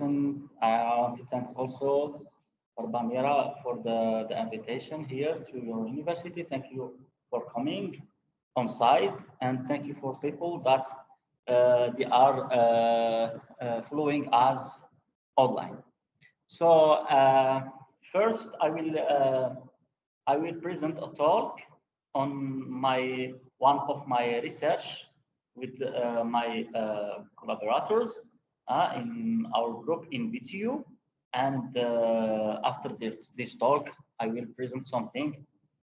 I want to thank also for Bamira for the invitation here to your university. Thank you for coming on site, and thank you for people that they are following us online. So first, I will present a talk on one of my research with my collaborators in our group in VTU. And after this talk, I will present something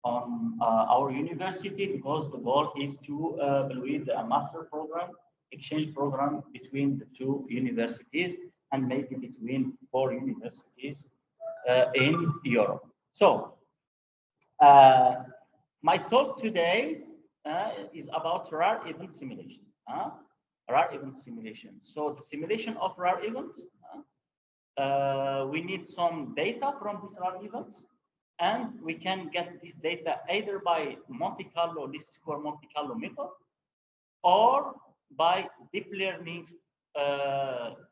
on our university, because the goal is to build a master program, exchange program between the two universities, and maybe between 4 universities in Europe. So my talk today is about rare event simulation. Rare event simulation. So the simulation of rare events, we need some data from these rare events, and we can get this data either by Monte Carlo least square Monte Carlo method, or by deep learning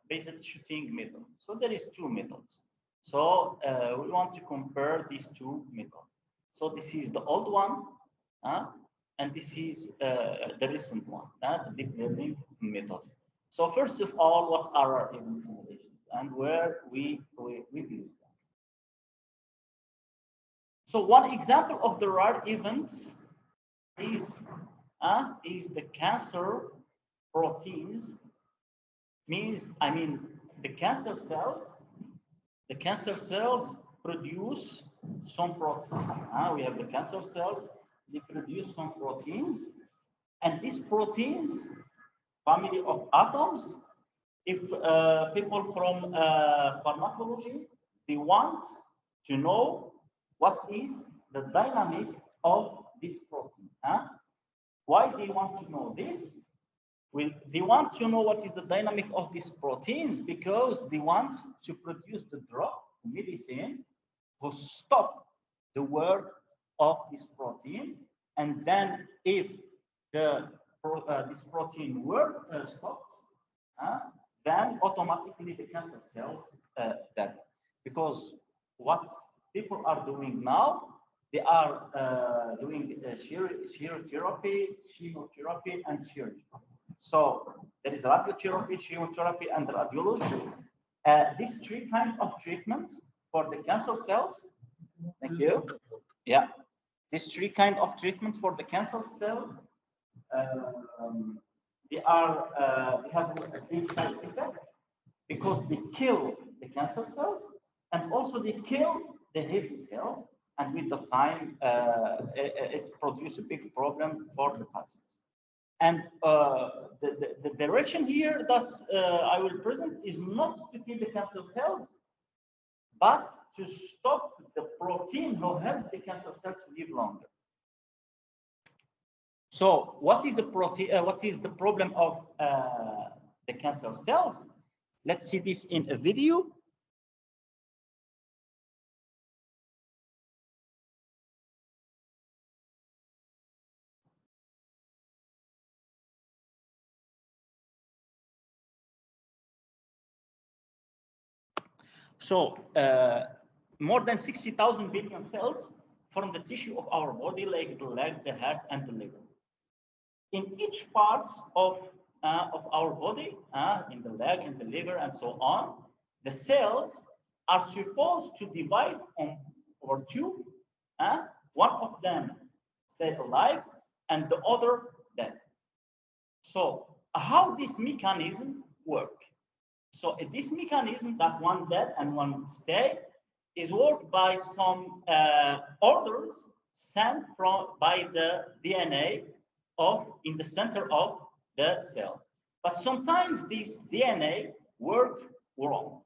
based shooting method. So there is 2 methods. So we want to compare these 2 methods. So this is the old one, and this is the recent one, the deep learning method. So first of all, what are rare event simulations and where we use them? So one example of the rare events is the cancer proteins. The cancer cells. The cancer cells produce some proteins. We have the cancer cells. They produce some proteins, and these proteins, family of atoms. If people from pharmacology, they want to know what is the dynamic of this protein. Why they want to know this? They want to know what is the dynamic of these proteins because they want to produce the drug, medicine, to stop the work of this protein. And then if this protein work stops, then automatically the cancer cells dead. Because what people are doing now, they are doing chemotherapy, and surgery. So there is radiotherapy, chemotherapy, and radiology. These 3 kinds of treatments for the cancer cells. Thank you. Yeah, these 3 kinds of treatment for the cancer cells. They have big side effects because they kill the cancer cells and also they kill the healthy cells, and with the time it's produced a big problem for the patients. And the direction here that I will present is not to kill the cancer cells, but to stop the protein who help the cancer cells to live longer. So what is the problem of the cancer cells? Let's see this in a video. So more than 60,000 billion cells form the tissue of our body, like the leg, the heart, and the liver. In each part of our body, in the leg, in the liver, and so on, the cells are supposed to divide over 2. One of them stay alive, and the other dead. So how this mechanism work? So this mechanism that one dead and one stay is worked by some orders sent by the DNA in the center of the cell. But sometimes this DNA work wrong,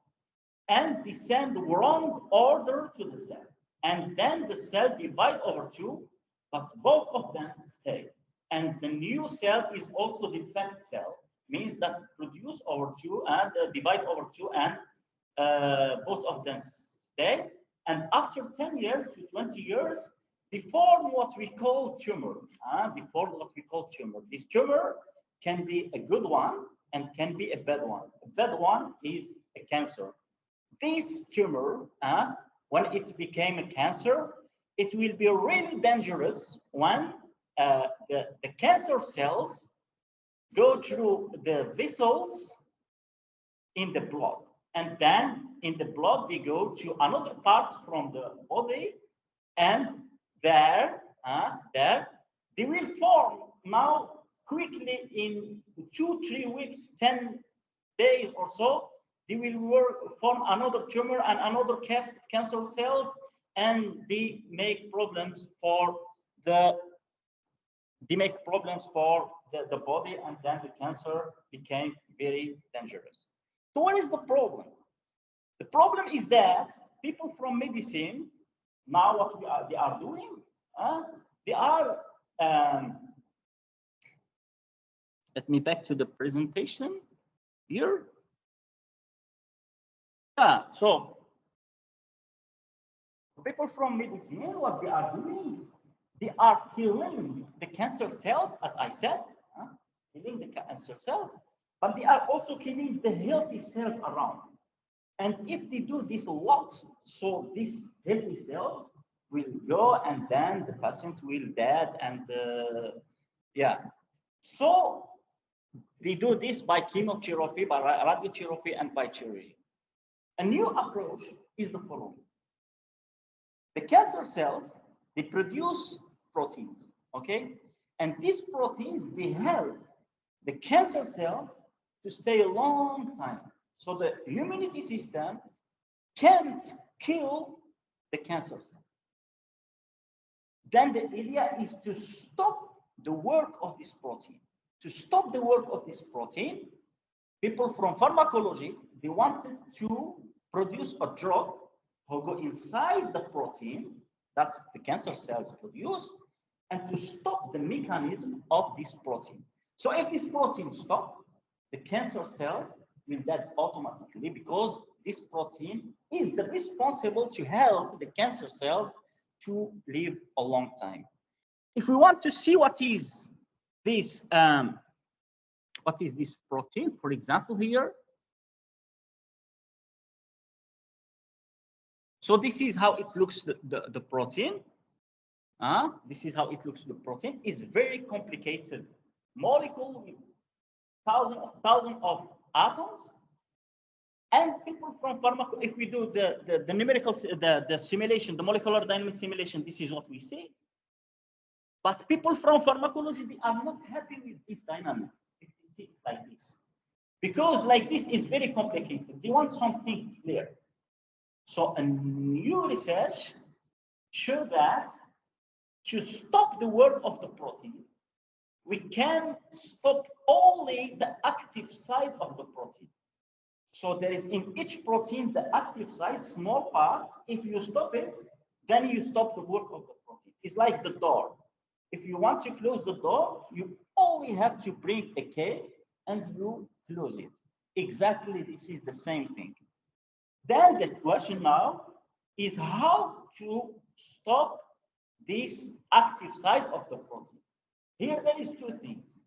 and they send the wrong order to the cell, and then the cell divide over 2, but both of them stay. And the new cell is also the defect cell, means that produce over 2 and divide over 2, and both of them stay. And after 10 years to 20 years, they form what we call tumor. This tumor can be a good one, and can be a bad one. A bad one is a cancer. This tumor, when it became a cancer, it will be really dangerous when the cancer cells go through the vessels in the blood. And then in the blood, they go to another part from the body, and there they will form now quickly in 2-3 weeks, 10 days or so. They will form another tumor and another cancer cells, and they make problems for the body, and then the cancer became very dangerous. So what is the problem? The problem is that people from medicine, now what they are doing, they are, let me back to the presentation here. So people from medicine, what they are doing, they are killing the cancer cells, as I said, killing the cancer cells, but they are also killing the healthy cells around. And if they do this a lot, so these healthy cells will go, and then the patient will die, and so they do this by chemotherapy, by radiotherapy, and by chirurgy. A new approach is the following. The cancer cells, they produce proteins, okay? And these proteins, they help the cancer cells to stay a long time. So the immunity system can't kill the cancer cells. Then the idea is to stop the work of this protein. To stop the work of this protein, people from pharmacology, they wanted to produce a drug who go inside the protein that the cancer cells produce, and to stop the mechanism of this protein. So if this protein stops, the cancer cells will die automatically, because this protein is the responsible to help the cancer cells to live a long time. If we want to see what is this protein, for example, here. So this is how it looks, the protein. This is how it looks, the protein. Is very complicated molecule with thousands of atoms. And people from pharmacology, if we do the numerical, the simulation, the molecular dynamic simulation, this is what we see. But people from pharmacology, they are not happy with this dynamic. If you see it like this, because like this is very complicated. They want something clear. So a new research showed that to stop the work of the protein, we can stop only the active side of the protein. So there is in each protein the active side, small parts. If you stop it, then you stop the work of the protein. It's like the door. If you want to close the door, you only have to bring a key and you close it. Exactly, this is the same thing. Then the question now is how to stop this active side of the protein. Here there is two things.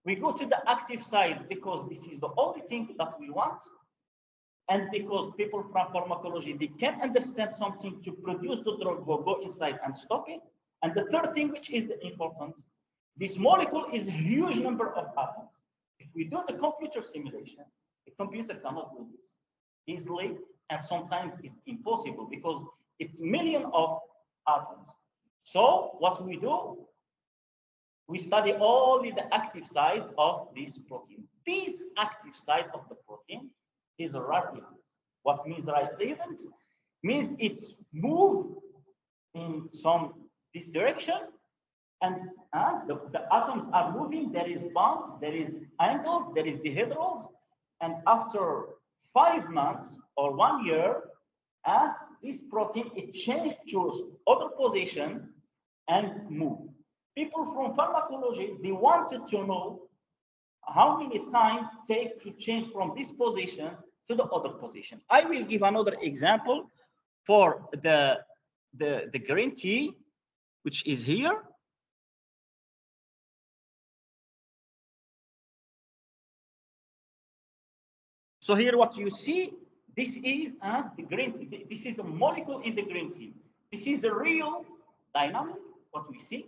We go to the active side because this is the only thing that we want, and because people from pharmacology, they can understand something to produce the drug, will go inside and stop it. And the third thing, which is important, this molecule is a huge number of atoms. If we do the computer simulation, the computer cannot do this easily, and sometimes it's impossible because it's millions of atoms. So what we do, we study only the active side of this protein. This active side of the protein is a right event. What means right event? Means it's moved in this direction, and the atoms are moving. There is bonds, there is angles, there is dihedrals, and after 5 months or 1 year, this protein, it changed to other position and move. People from pharmacology, they wanted to know how many time it takes to change from this position to the other position. I will give another example for the green tea, which is here. So here what you see, this is the green tea. This is a molecule in the green tea. This is a real dynamic, what we see,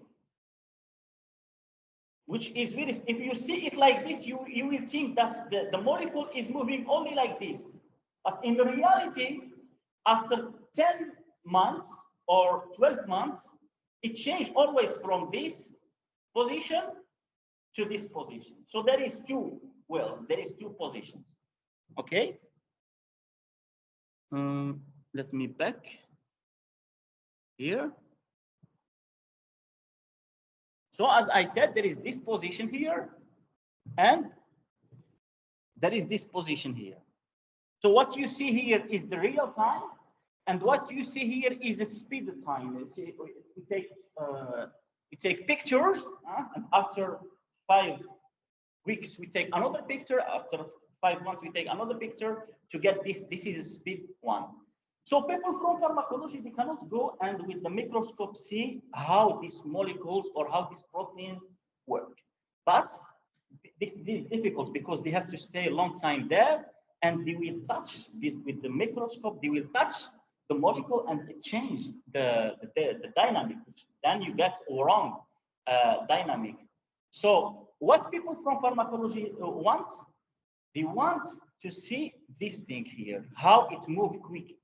which is very, if you see it like this, you will think that the molecule is moving only like this. But in reality, after 10 months or 12 months, it changed always from this position to this position. So there is two wells, there is two positions. Okay. Let me back here. So as I said, there is this position here, and there is this position here. So what you see here is the real time, and what you see here is the speed time. We take pictures, and after 5 weeks we take another picture. After 5 months we take another picture to get this. This is a speed one. So people from pharmacology, they cannot go and with the microscope see how these molecules or how these proteins work. But this is difficult because they have to stay a long time there, and they will touch with the microscope, they will touch the molecule and it change the dynamic. Then you get a wrong dynamic. So what people from pharmacology want, they want to see this thing here, how it moves quick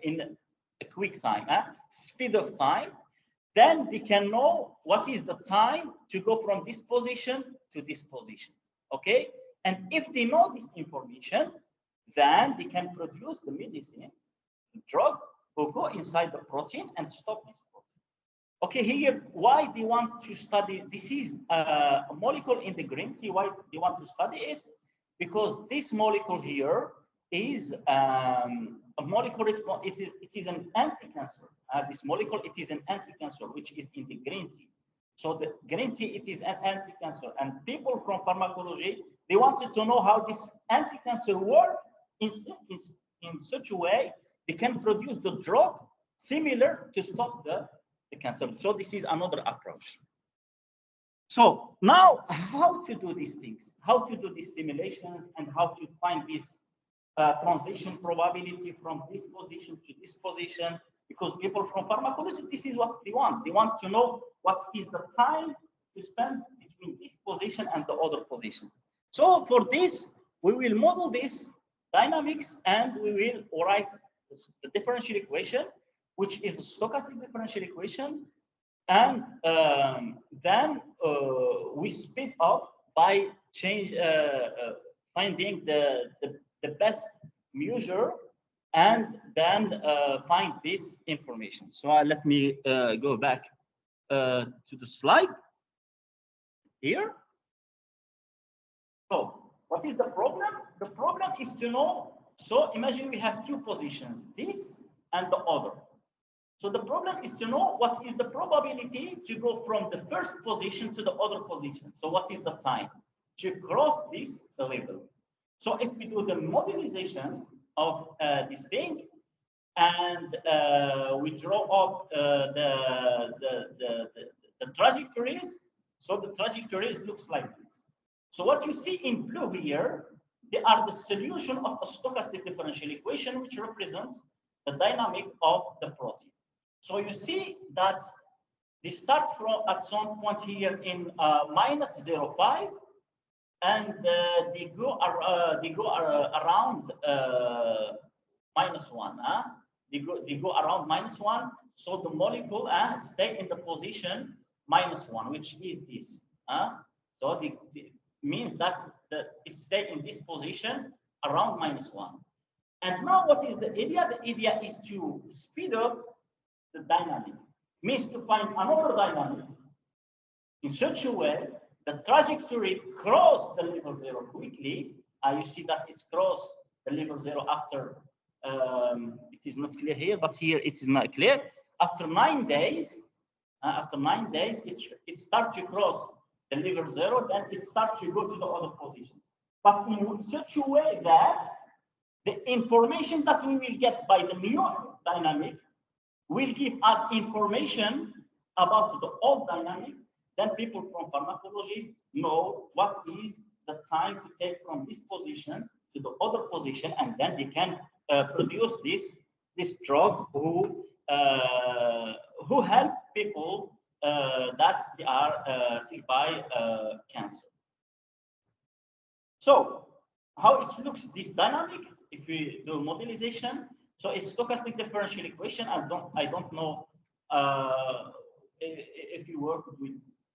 in a quick time, speed of time. Then they can know what is the time to go from this position to this position. Okay, and if they know this information, then they can produce the medicine, the drug, will go inside the protein and stop this protein. Okay, here, why they want to study, this is a molecule in the green tea, why they want to study it? Because this molecule here is a molecule, it is an anti-cancer. This molecule, it is an anti-cancer, which is in the green tea. So the green tea, it is an anti-cancer. And people from pharmacology, they wanted to know how this anti-cancer works in such a way they can produce the drug similar to stop the cancer. So this is another approach. So now, how to do these things, how to do these simulations, and how to find this transition probability from this position to this position, because people from pharmacology, this is what they want. They want to know what is the time to spend between this position and the other position. So for this, we will model this dynamics, and we will write the differential equation, which is a stochastic differential equation. And then we speed up by finding the best measure, and then find this information. So let me go back to the slide here. So what is the problem? The problem is to know, so imagine we have two positions, this and the other. So the problem is to know what is the probability to go from the first position to the other position. So what is the time to cross this level? So if we do the modelization of this thing, and we draw up the trajectories, so the trajectories looks like this. So what you see in blue here, they are the solution of a stochastic differential equation, which represents the dynamic of the protein. So you see that they start from at some point here in minus 0.5, and they go around minus 1. They go around minus 1. So the molecule stay in the position minus 1, which is this. So it means that it stay in this position around minus 1. And now what is the idea? The idea is to speed up the dynamic, means to find another dynamic in such a way the trajectory cross the level 0 quickly. You see that it's crossed the level 0 after, it is not clear here, but here it is not clear. After 9 days, it starts to cross the level 0, then it starts to go to the other position. But in such a way that the information that we will get by the new dynamic will give us information about the old dynamic. Then people from pharmacology know what is the time to take from this position to the other position, and then they can produce this drug who help people that they are sick by cancer. So how it looks, this dynamic, if we do modelization, so it's stochastic differential equation. I don't know if you work with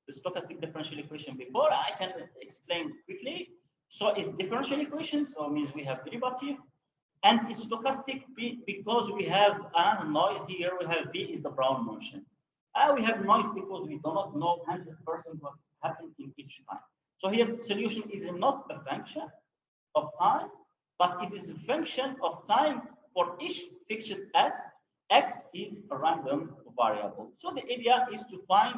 the stochastic differential equation before. I can explain quickly. So it's differential equation, so it means we have derivative, and it's stochastic because we have a noise here. We have B is the Brown motion. We have noise because we do not know 100% what happened in each time. So here the solution is not a function of time, but it is a function of time for each fixed S. X is a random variable. So the idea is to find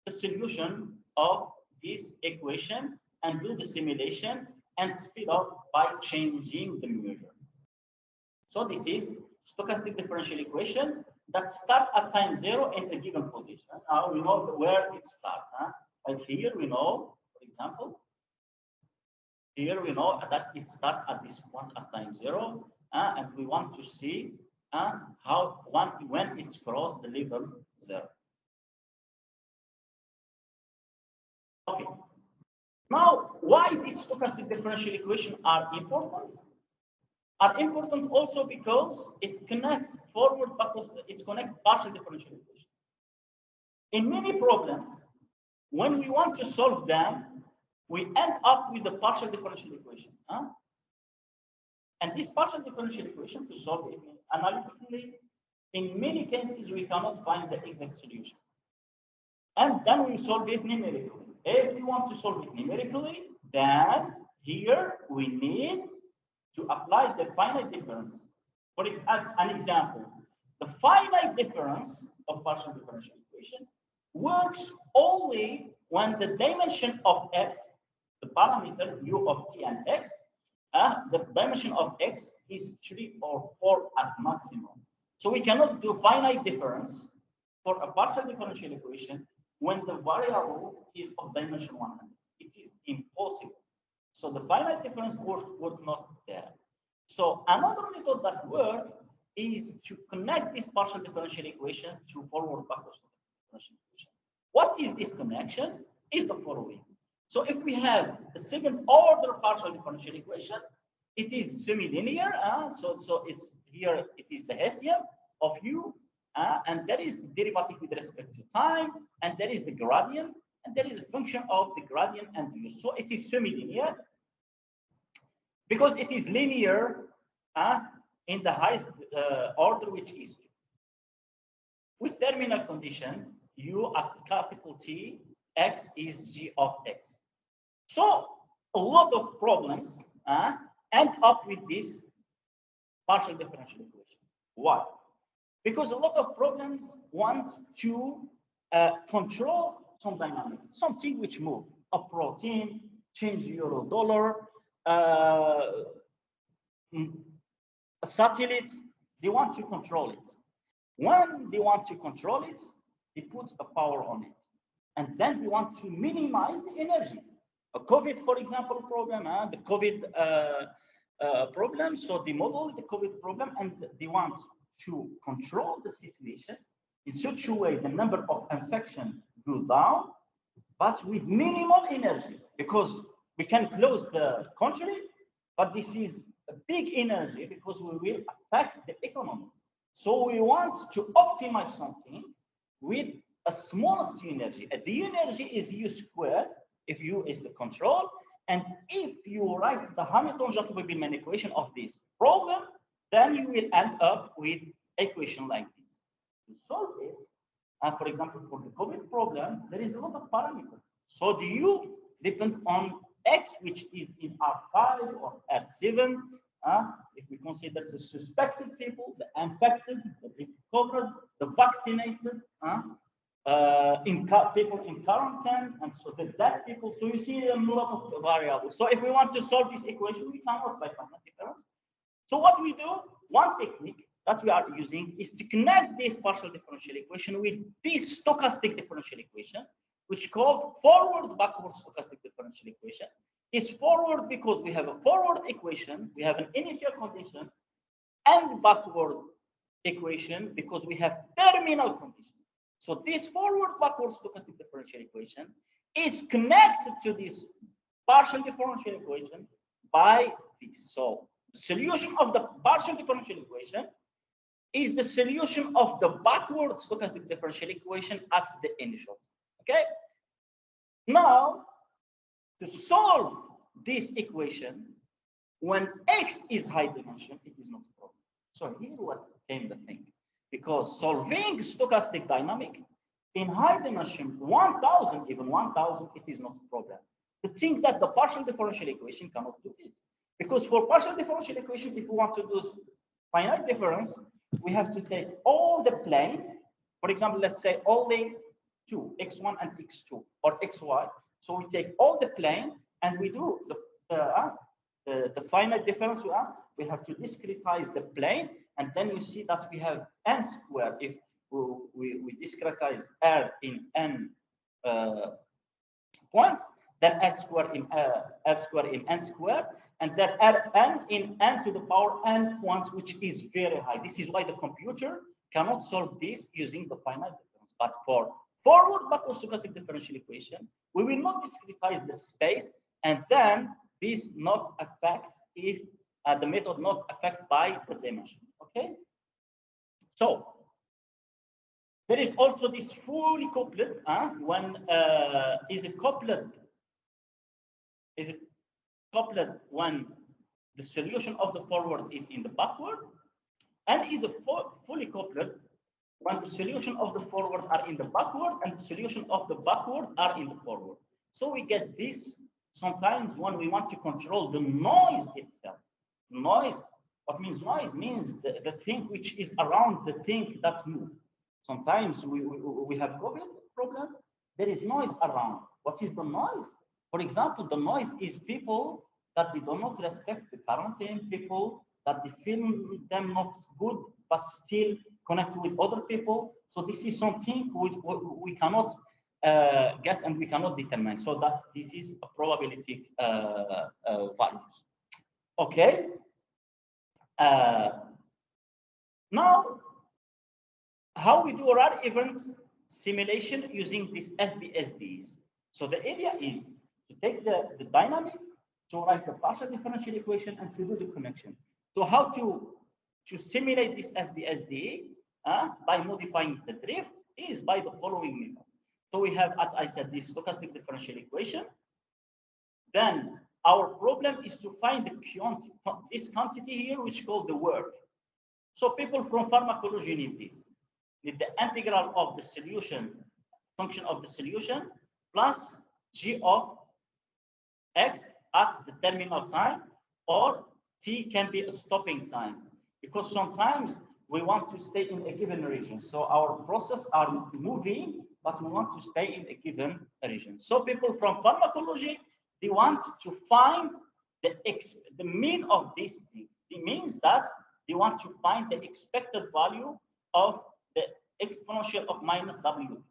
the solution of this equation and do the simulation and speed up by changing the measure. So this is stochastic differential equation that starts at time 0 in a given position. Now we know where it starts. Like here we know, for example, here we know that it starts at this point at time 0, and we want to see how when it's crossed the level 0. Okay. Now, why these stochastic differential equations are important? Are important also because it connects forward, backwards, it connects partial differential equations. In many problems, when we want to solve them, we end up with the partial differential equation. And this partial differential equation, to solve it analytically, in many cases, we cannot find the exact solution. And then we solve it numerically. If we want to solve it numerically, then here we need to apply the finite difference. For as an example, the finite difference of partial differential equation works only when the dimension of x, the parameter u of t and x, the dimension of x is 3 or 4 at maximum. So we cannot do finite difference for a partial differential equation when the variable is of dimension 100. It is impossible. So the finite difference would not there. So another method that works is to connect this partial differential equation to forward backwards differential equation. What is this connection? Is the following. So if we have a second order partial differential equation, it is semi-linear. So it's here, it is the Hessian of u, and there is the derivative with respect to time, and there is the gradient, and there is a function of the gradient and u. So it is semi-linear because it is linear in the highest order, which is 2. With terminal condition, u at capital T, x is g of x. So a lot of problems end up with this partial differential equation. Why? Because a lot of problems want to control some dynamic, something which move, a protein, change euro dollar, a satellite, they want to control it. When they want to control it, they put a power on it. And then they want to minimize the energy. A COVID, for example, problem, the COVID problem. So they model the COVID problem and they want to control the situation in such a way the number of infections go down, but with minimal energy, because we can close the country, but this is a big energy because we will affect the economy. So we want to optimize something with a smallest energy. The energy is u squared if u is the control, and if you write the Hamilton-Jacobi-Millman equation of this problem, then you will end up with equation like this. To solve it, for example, for the COVID problem, there is a lot of parameters. So the u depends on x, which is in R5 or R7. If we consider the suspected people, the infected, the recovered, the vaccinated, people in quarantine, and so the dead people. So you see a lot of variables. So if we want to solve this equation, we cannot by finite difference. So what we do, one technique that we are using is to connect this partial differential equation with this stochastic differential equation, which is called forward-backward stochastic differential equation. is forward because we have a forward equation, we have an initial condition, and backward equation because we have terminal condition. So this forward-backward stochastic differential equation is connected to this partial differential equation by this. So the solution of the partial differential equation is the solution of the backward stochastic differential equation at the initial time. Okay? Now, to solve this equation, when x is high dimension, it is not a problem. So here what came the thing. Because solving stochastic dynamic in high dimension 1000, even 1000, it is not a problem. The thing that the partial differential equation cannot do it. Because for partial differential equation, if we want to do finite difference, we have to take all the plane. For example, let's say only two, x1 and x2, or xy. So we take all the plane and we do the finite difference. We have to discretize the plane, and then you see that we have n squared. If we discretize r in n points, then s squared in n squared, and then n in n to the power n points, which is very high. This is why the computer cannot solve this using the finite difference. But for forward-backward stochastic differential equation, we will not discretize the space, and then this not affects if the method not affects by the dimension. Okay. So there is also this fully coupled. When is it coupled? Is it coupled when the solution of the forward is in the backward, and is a fully coupled when the solution of the forward are in the backward and the solution of the backward are in the forward. So we get this sometimes when we want to control the noise itself. Noise, what means noise? Means the thing which is around the thing that moves. Sometimes we have problem. There is noise around. What is the noise? For example, the noise is people that they do not respect the quarantine, people that they feel them not good, but still connect with other people. So this is something which we cannot guess and we cannot determine. So this is a probability values. Okay. Now, how we do rare events simulation using these FBSDs. So the idea is to take the dynamic, to write the partial differential equation, and to do the connection. So how to simulate this FBSD by modifying the drift is by the following method. So we have, as I said, this stochastic differential equation. Then our problem is to find this quantity here, which is called the work. So people from pharmacology need this. Need the integral of the solution, function of the solution, plus g of x at the terminal time, or t can be a stopping time, because sometimes we want to stay in a given region. So our process are moving, but we want to stay in a given region. So people from pharmacology, they want to find the mean of this thing. It means that they want to find the expected value of the exponential of minus w.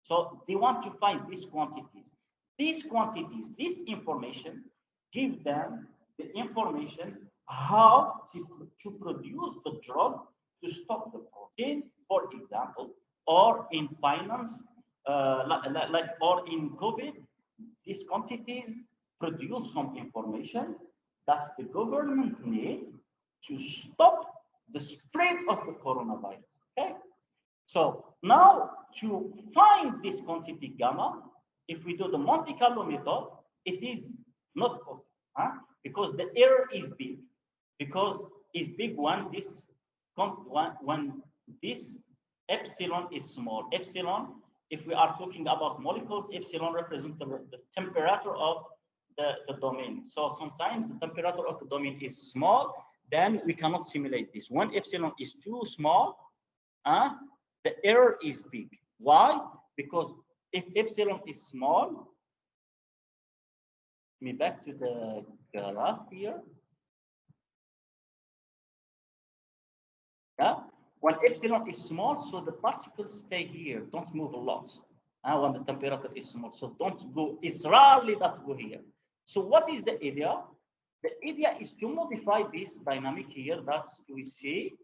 So they want to find these quantities. These quantities, this information, give them the information how to produce the drug to stop the protein, for example, or in finance, or in COVID, these quantities produce some information that the government need to stop the spread of the coronavirus. Okay. So now to find this quantity gamma, if we do the Monte Carlo method, it is not possible, because the error is big. Because it's big when this epsilon is small. Epsilon, if we are talking about molecules, epsilon represents the temperature of the domain. So sometimes the temperature of the domain is small, then we cannot simulate this. When epsilon is too small, the error is big. Why? Because if epsilon is small, me back to the graph here. When epsilon is small, so the particles stay here, don't move a lot. When the temperature is small, so don't go. It's rarely that go here. So what is the idea? The idea is to modify this dynamic here that we see.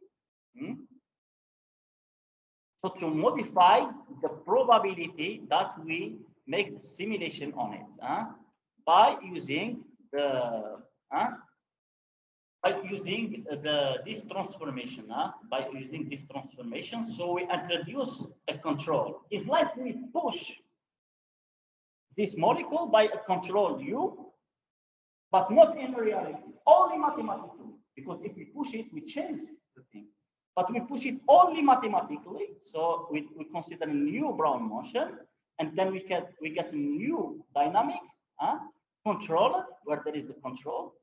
So to modify the probability that we make the simulation on it by using the this transformation. By using this transformation, so we introduce a control. It's like we push this molecule by a control U, but not in reality, only mathematically. Because if we push it, we change the thing. But we push it only mathematically. So we consider a new Brown motion, and then we get a new dynamic controlled, where there is the control,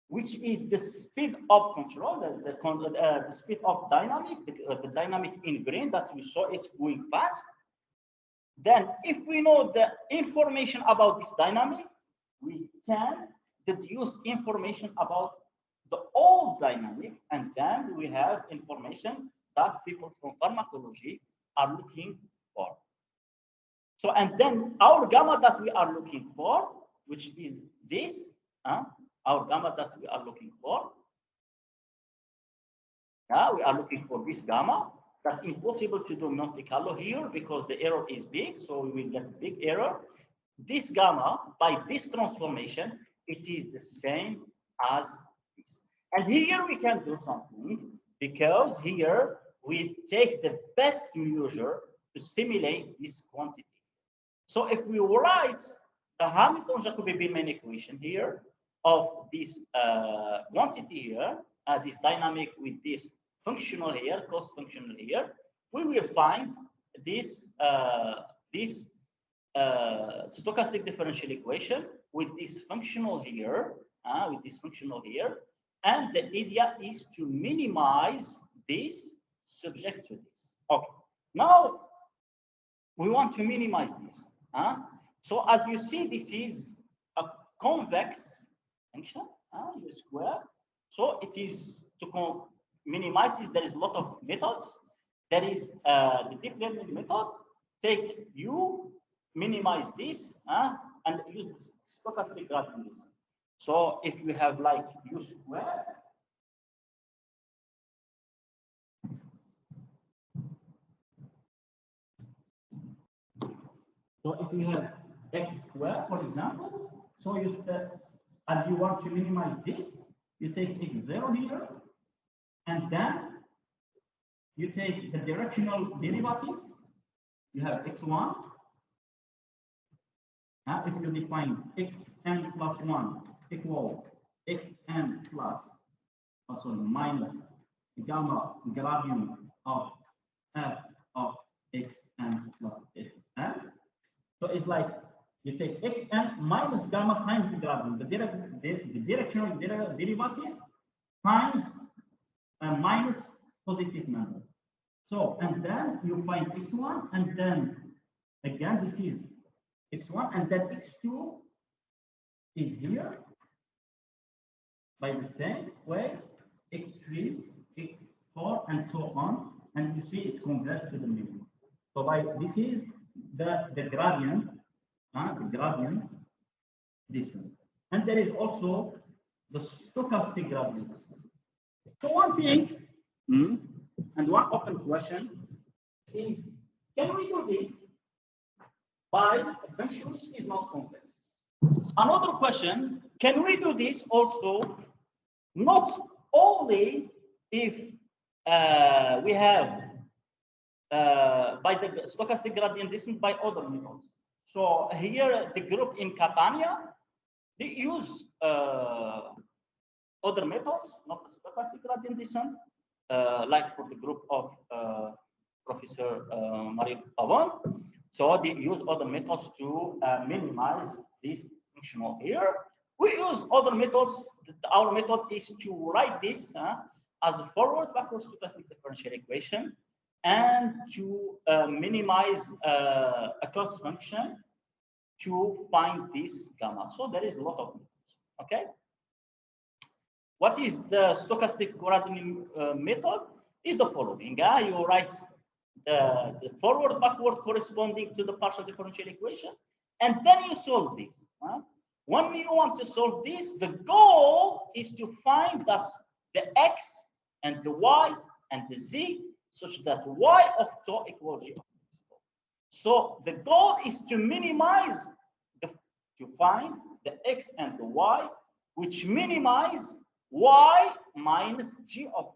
which is the speed of control, the speed of dynamic, the dynamic in green that we saw it's going fast. Then if we know the information about this dynamic, we can deduce information about the old dynamic, and then we have information that people from pharmacology are looking for. So, and then our gamma that we are looking for, which is this, our gamma that we are looking for. We are looking for this gamma. That's impossible to do Monte Carlo here because the error is big, so we will get big error. This gamma, by this transformation, it is the same as this. And here we can do something, because here we take the best measure to simulate this quantity. So if we write the Hamilton-Jacobi-Billman equation here of this quantity here, this dynamic with this functional here, cost functional here, we will find this stochastic differential equation with this functional here, and the idea is to minimize this subject to this. Okay, now we want to minimize this. So as you see, this is a convex function, U square. So it is to minimize this. There is a lot of methods. There is the deep learning method. Take U, minimize this, and use the stochastic gradient. So if we have like U square, so if you have x squared, for example, so you and you want to minimize this, you take x0 here, and then you take the directional derivative. You have x1. If you define xn plus 1 equal xn plus, minus gamma gradient of f of xn plus xn. So it's like you take xn minus gamma times the gradient, the directional derivative times minus positive number. So, and then you find x1, and then again this is x1, and then x2 is here by the same way, x3, x4, and so on, and you see it's converged to the minimum. So by this is the gradient, distance, and there is also the stochastic gradient distance. So one thing, and one open question is, can we do this by a function which is not complex? Another question, can we do this also not only if we have by the stochastic gradient descent by other methods? So here the group in Catania, they use other methods, not the stochastic gradient descent, like for the group of Professor Marie Pavon. So they use other methods to minimize this functional here. We use other methods. Our method is to write this as a forward-backward stochastic differential equation, and to minimize a cost function to find this gamma. So there is a lot of methods. Okay. What is the stochastic gradient method? Is the following. You write the forward-backward corresponding to the partial differential equation, and then you solve this. When you want to solve this, the goal is to find that the x and the y and the z such that y of tau equals g of x. So the goal is to minimize to find the x and the y, which minimize y minus g of x.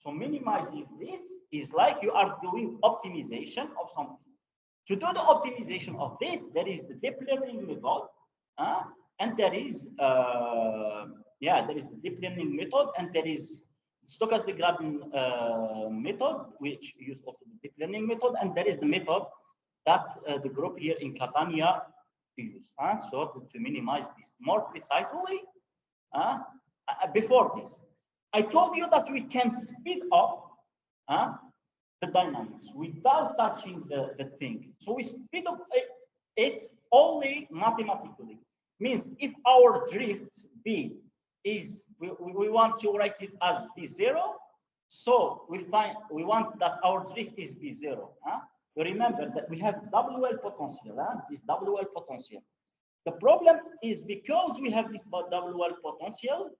So minimizing this is like you are doing optimization of something. To do the optimization of this, there is the deep learning method, and there is there is the deep learning method, and there is stochastic gradient method, which use also the deep learning method, and there is the method that the group here in Catania use. So to minimize this more precisely, before this, I told you that we can speed up the dynamics without touching the thing. So we speed up it only mathematically. Means if our drift B is, we want to write it as B0, so we want that our drift is B0. You remember that we have WL potential, this WL potential. The problem is because we have this WL potential,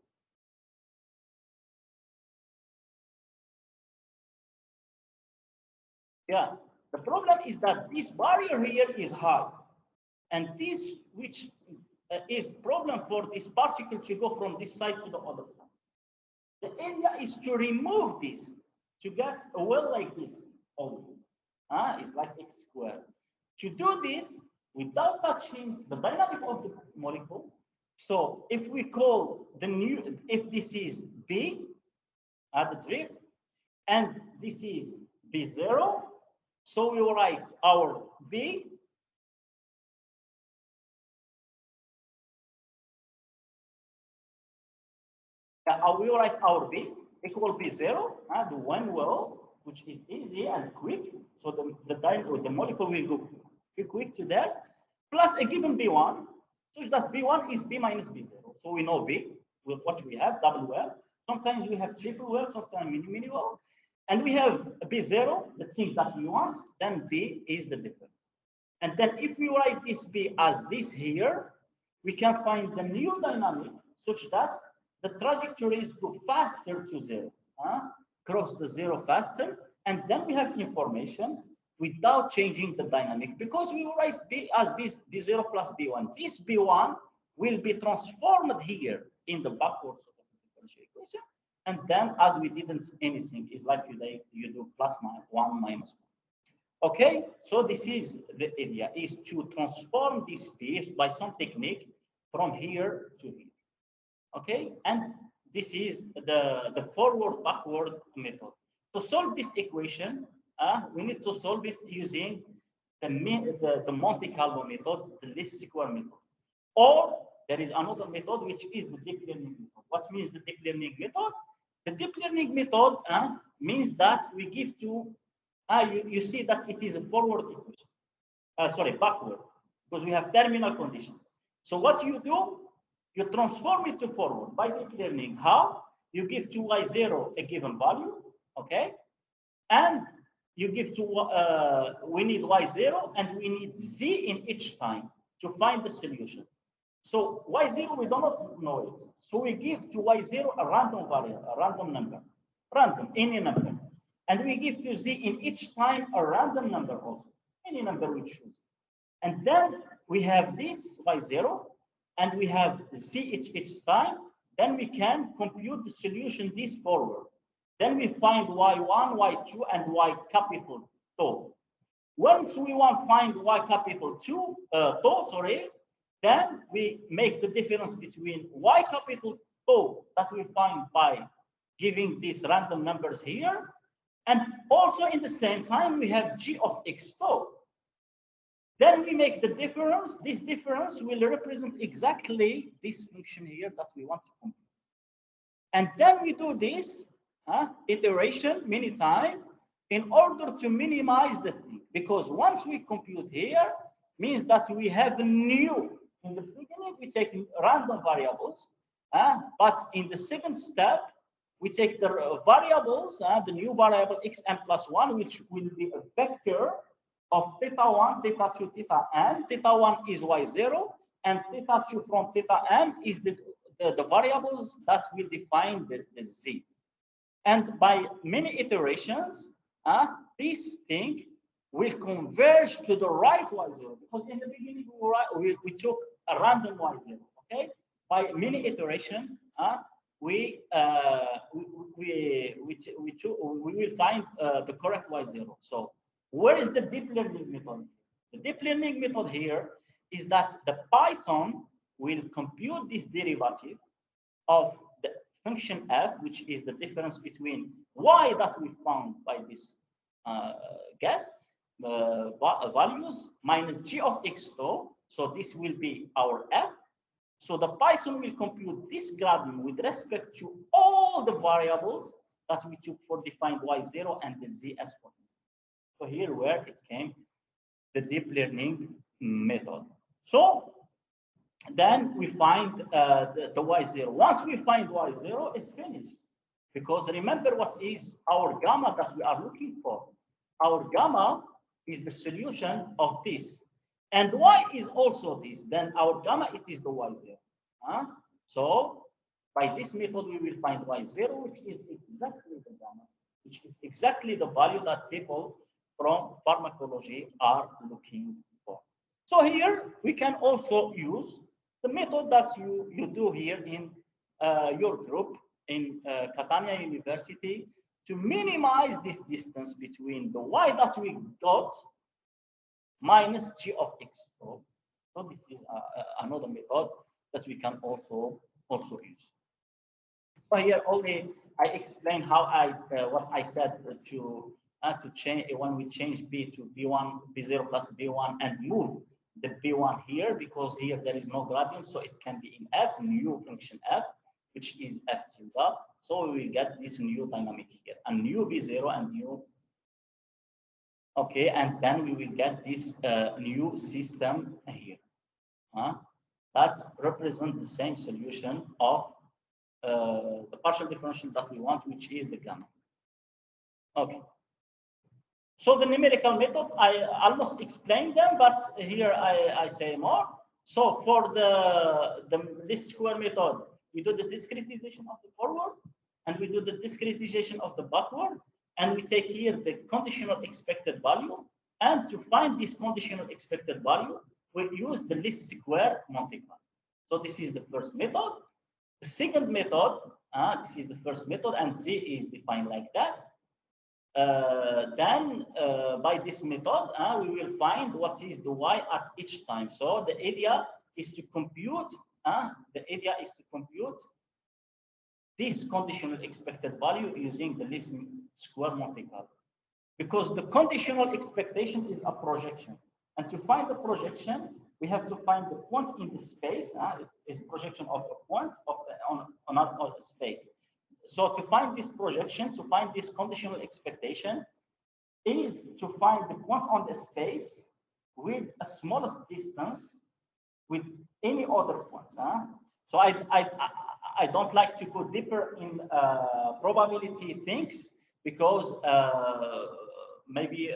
the problem is that this barrier here is high, and this which is problem for this particle to go from this side to the other side. The area is to remove this to get a well like this only. It's like x squared. To do this without touching the dynamic of the molecule. So if we call the new, if this is B at the drift, and this is B0, so we will write our B we will write our B equal B0, the one well, which is easy and quick. So the molecule will go quick to there, plus a given B1, such that B1 is B minus B0. So we know B with what we have, WL. Sometimes we have triple well, sometimes mini well. And we have B0, the thing that we want, then B is the difference. And then if we write this B as this here, we can find the new dynamic such that the trajectories go faster to zero, cross the zero faster, and then we have information without changing the dynamic, because we write B as B0 plus B1. This B1 will be transformed here in the backward differential equation, and then as we didn't anything, is like you do plus 1 minus 1. Okay, so this is the idea, is to transform this B by some technique from here to here. Okay, and this is the forward backward method. To solve this equation, we need to solve it using the Monte Carlo method, the least square method, or there is another method which is the deep learning method. What means the deep learning method? The deep learning method means that we give to you see that it is a forward equation, sorry, backward, because we have terminal condition. So what you do? You transform it to forward by deep learning. How? You give to y0 a given value, okay? And you give to, we need y0 and we need z in each time to find the solution. So y0, we do not know it. So we give to y0 a random variable, a random number, any number. And we give to z in each time a random number also, any number we choose. And then we have this y0, and we have z each time, then we can compute the solution this forward. Then we find y1, y2, and y capital tau. Once we want to find y capital tau, sorry, then we make the difference between y capital tau that we find by giving these random numbers here, and also in the same time we have g of x tau. Then we make the difference. This difference will represent exactly this function here that we want to compute. And then we do this iteration many times in order to minimize the thing. Because once we compute here, means that we have new. In the beginning, we take random variables. But in the second step, we take the variables, the new variable xn plus 1, which will be a vector of theta 1, theta 2, theta n. Theta 1 is y0, and theta 2 from theta m is the variables that will define the z. And by many iterations, this thing will converge to the right y0, because in the beginning we took a random y0. Okay, by many iteration, we will find the correct y0. So where is the deep learning method? The deep learning method here is that the Python will compute this derivative of the function f, which is the difference between y that we found by this guess values minus g of x tau. So this will be our f. So the Python will compute this gradient with respect to all the variables that we took for defined y0 and the z as well. So here where it came, the deep learning method. So then we find the y0. Once we find y0, it's finished. Because remember what is our gamma that we are looking for. Our gamma is the solution of this. And y is also this. Then our gamma, it is the y0. So by this method, we will find y0, which is exactly the gamma, which is exactly the value that people from pharmacology are looking for. So here we can also use the method that you do here in your group in Catania University to minimize this distance between the y that we got minus g of x. So this is another method that we can also use. So here only I explain how what I said to change when we change b to b1, b0 plus b1 and move the b1 here, because here there is no gradient, so it can be in f, new function f, which is f tilde. So we will get this new dynamic here, a new b0 and new. Okay, and then we will get this new system here. That's represent the same solution of the partial differential that we want, which is the gamma. Okay. So the numerical methods, I almost explained them, but here I say more. So for the least square method, we do the discretization of the forward, and we do the discretization of the backward, and we take here the conditional expected value. And to find this conditional expected value, we use the least square Monte Carlo. So this is the first method. The second method, this is the first method, and Z is defined like that. Then by this method, we will find what is the y at each time. So the idea is to compute. This conditional expected value using the least square Monte Carlo, because the conditional expectation is a projection, and to find the projection, we have to find the point in the space. Is projection of a point on another space. So to find this projection, to find this conditional expectation, is to find the point on the space with a smallest distance with any other points. So I don't like to go deeper in probability things, because maybe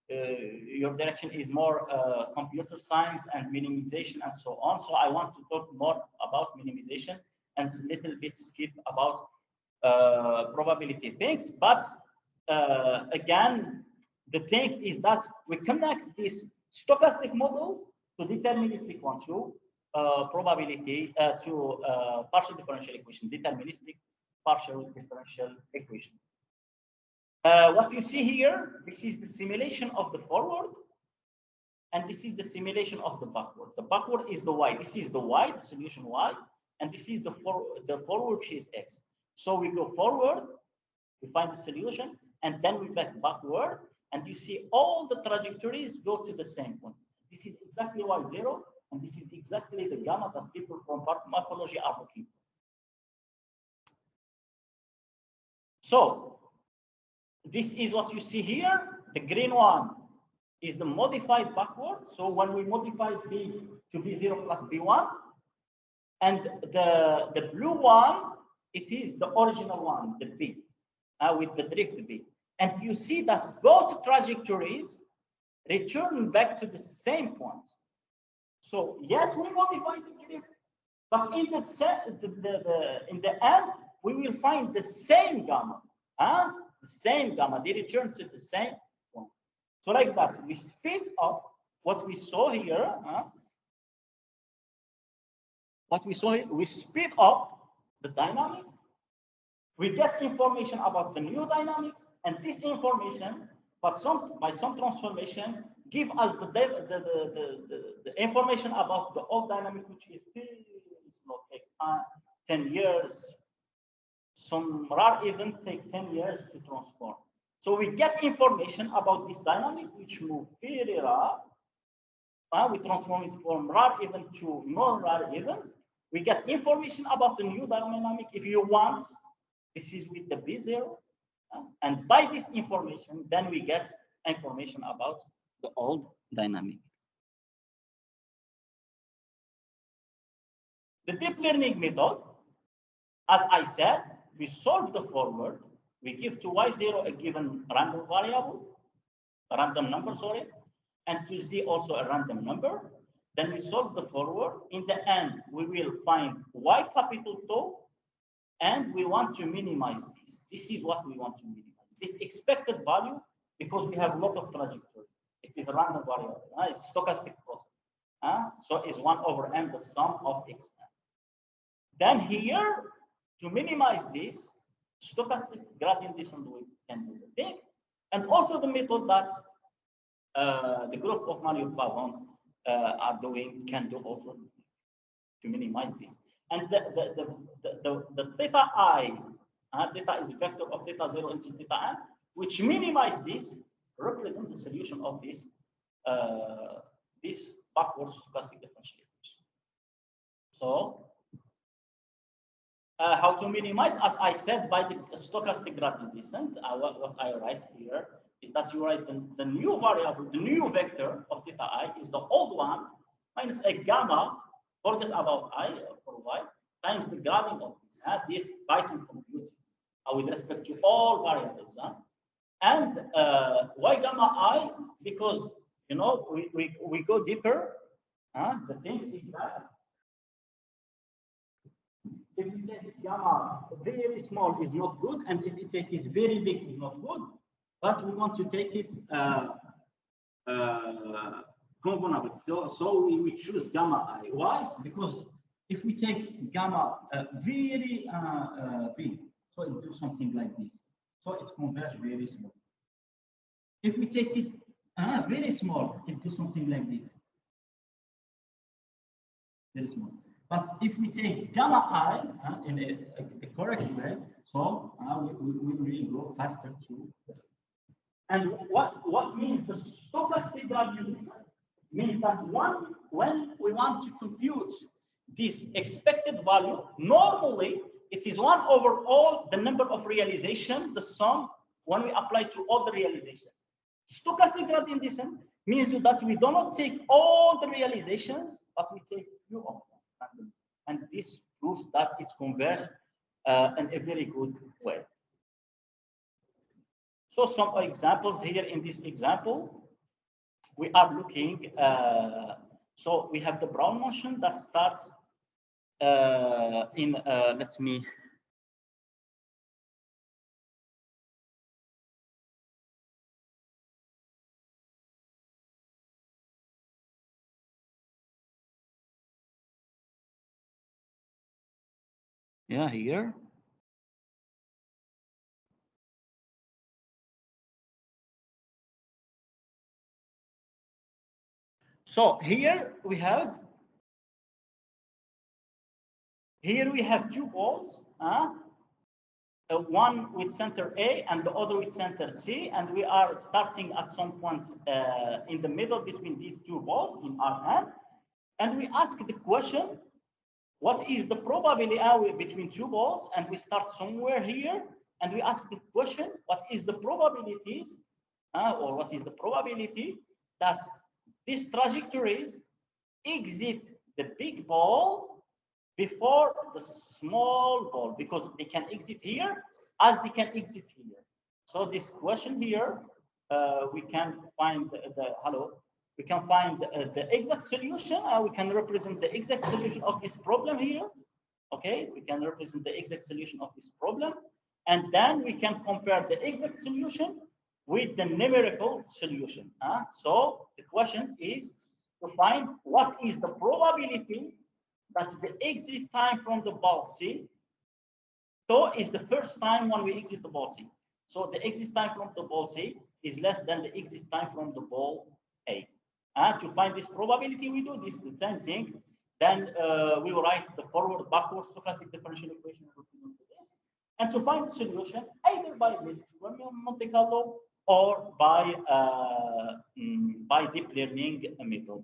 your direction is more computer science and minimization and so on. So I want to talk more about minimization and a little bit skip about probability things. But again, the thing is that we connect this stochastic model to deterministic one, to probability, to partial differential equation, deterministic partial differential equation. What you see here, this is the simulation of the forward, and this is the simulation of the backward. The backward is the y. This is the y, the solution y, and this is the forward, which is x. So we go forward, we find the solution, and then we back backward, and you see all the trajectories go to the same point. This is exactly y0, and this is exactly the gamma that people from pharmacology are looking for. So this is what you see here. The green one is the modified backward. So when we modify b to b0 plus b1, and the blue one, it is the original one, the b, with the drift b. And you see that both trajectories return back to the same point. So yes, we modify the drift, but in in the end, we will find the same gamma. Huh? The same gamma. They return to the same one. So like that, we speed up what we saw here. What we saw here, we speed up the dynamic. We get information about the new dynamic, and this information, but by some transformation, give us the information about the old dynamic, which is very slow, take 10 years. Some rare events take 10 years to transform. So we get information about this dynamic, which move very rare. We transform it from rare event to non-rare event. We get information about the new dynamic. If you want, this is with the B0. And by this information, then we get information about the old dynamic. The deep learning method, as I said, we solve the forward. We give to Y0 a given random variable, a random number, sorry, and to Z also a random number. Then we solve the forward. In the end, we will find Y capital tau, and we want to minimize this. This is what we want to minimize. This expected value, because we have a lot of trajectory. It is a random variable. It's stochastic process. So it's 1/m, the sum of xn. Then here, to minimize this, stochastic gradient descent we can do the thing. And also the method that the group of Mario Pavon are doing can do also to minimize this. And the theta I, theta is a vector of theta 0 into theta n, which minimize this, represent the solution of this backwards stochastic differentiators. So how to minimize, as I said, by the stochastic gradient descent. What I write here is that you write the new variable, the new vector of theta I is the old one minus a gamma, forget about I for Y, times the gradient of this. This Python computes with respect to all variables. And Y gamma I, because you know we go deeper. The thing is that if we take gamma very small is not good, and if we take it very big is not good. But we want to take it convenable. So we choose gamma I. Why? Because if we take gamma very big, so it do something like this. So it converges very small. If we take it very small, it do something like this. Very small. But if we take gamma I in a correct way, so we will go faster too. And what means the stochastic gradient descent means that when we want to compute this expected value, normally it is 1/all the number of realization, the sum when we apply to all the realization. Stochastic gradient descent means that we do not take all the realizations, but we take few of them. And this proves that it converges in a very good way. So some examples here in this example, we are looking, so we have the Brown motion that starts let me, yeah, here. So here we have two balls, one with center A and the other with center C, and we are starting at some point in the middle between these two balls in Rn, and we ask the question, what is the probability between two balls? And we start somewhere here, and we ask the question, what is the probabilities, or what is the probability that these trajectories exit the big ball before the small ball, because they can exit here as they can exit here. So this question here, we can find we can find the exact solution. We can represent the exact solution of this problem here. Okay, we can represent the exact solution of this problem, and then we can compare the exact solution with the numerical solution. So the question is to find what is the probability that the exit time from the ball C. So is the first time when we exit the ball C. So the exit time from the ball C is less than the exit time from the ball A. To find this probability, we do this the same thing. Then we will write the forward backward stochastic differential equation representing this. And to find the solution, either by this Monte Carlo or by deep learning method.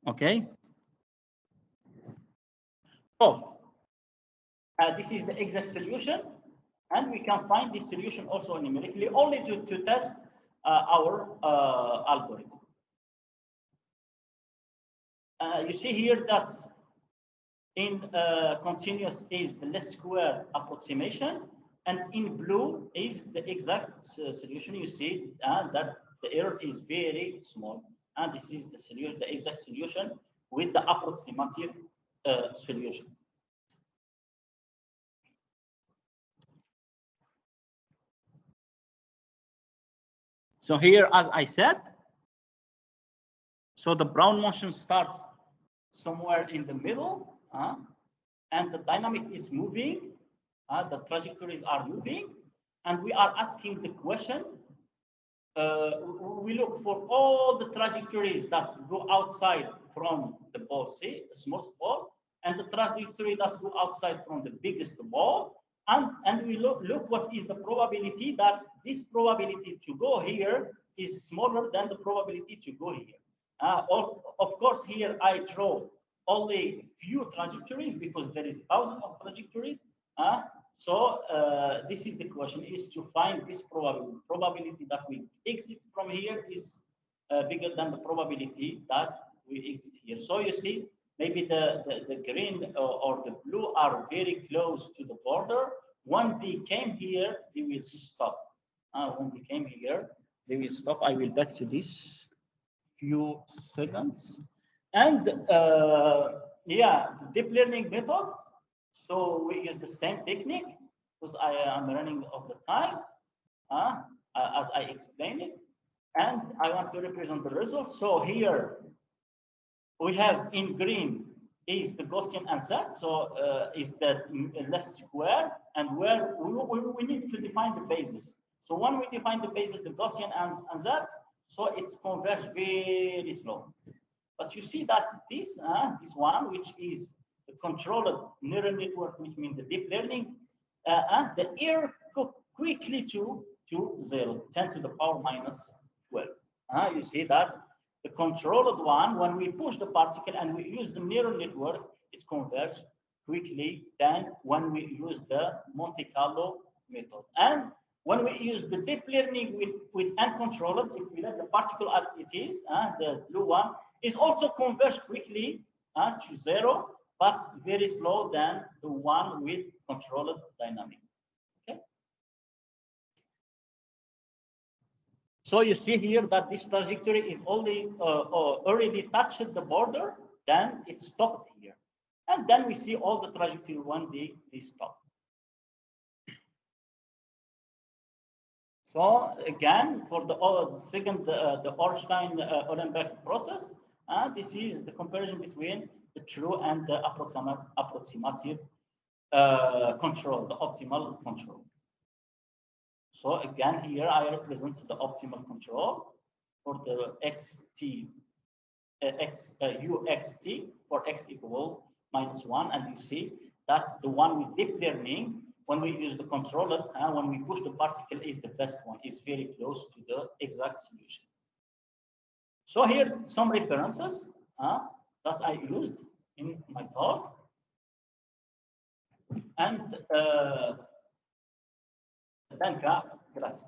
Okay. So this is the exact solution, and we can find this solution also numerically only to test our algorithm. You see here that in continuous is the least square approximation, and in blue is the exact solution. You see that the error is very small, and this is the solution, the exact solution with the approximative solution. So here, as I said, so the Brown motion starts somewhere in the middle, and the dynamic is moving, the trajectories are moving, and we are asking the question, we look for all the trajectories that go outside from the ball C, the smallest ball, and the trajectory that go outside from the biggest ball, and we look what is the probability that this probability to go here is smaller than the probability to go here. Of course, here I draw only few trajectories because there is thousands of trajectories. So this is the question, is to find this probability that we exit from here is bigger than the probability that we exit here. So you see, maybe the green or the blue are very close to the border. When they came here, they will stop. When they came here, they will stop. I will back to this few seconds. And yeah, the deep learning method. So we use the same technique because I am running of the time, as I explained it, and I want to represent the result. So here we have in green is the Gaussian answer, so is the least square, and where we need to define the basis. So when we define the basis, the Gaussian answer, so it's converged very slow. But you see that this one, which is the controlled neural network, which means the deep learning, the error go quickly to 0, 10 to the power minus 12. You see that the controlled one, when we push the particle and we use the neural network, it converges quickly than when we use the Monte Carlo method. And when we use the deep learning with uncontrolled, if we let the particle as it is, the blue one, is also converged quickly to 0, but very slow than the one with controlled dynamic. Okay. So you see here that this trajectory is only already touched the border, then it stopped here, and then we see all the trajectory when they stop. So again, for the second, the Ornstein-Uhlenbeck process, this is the comparison between the true and the approximative control, the optimal control. So again, here I represent the optimal control for the uxt for x equal -1, and you see that's the one with deep learning. When we use the controller, when we push the particle, is the best one, is very close to the exact solution. So here some references that I used in my talk, and grazie.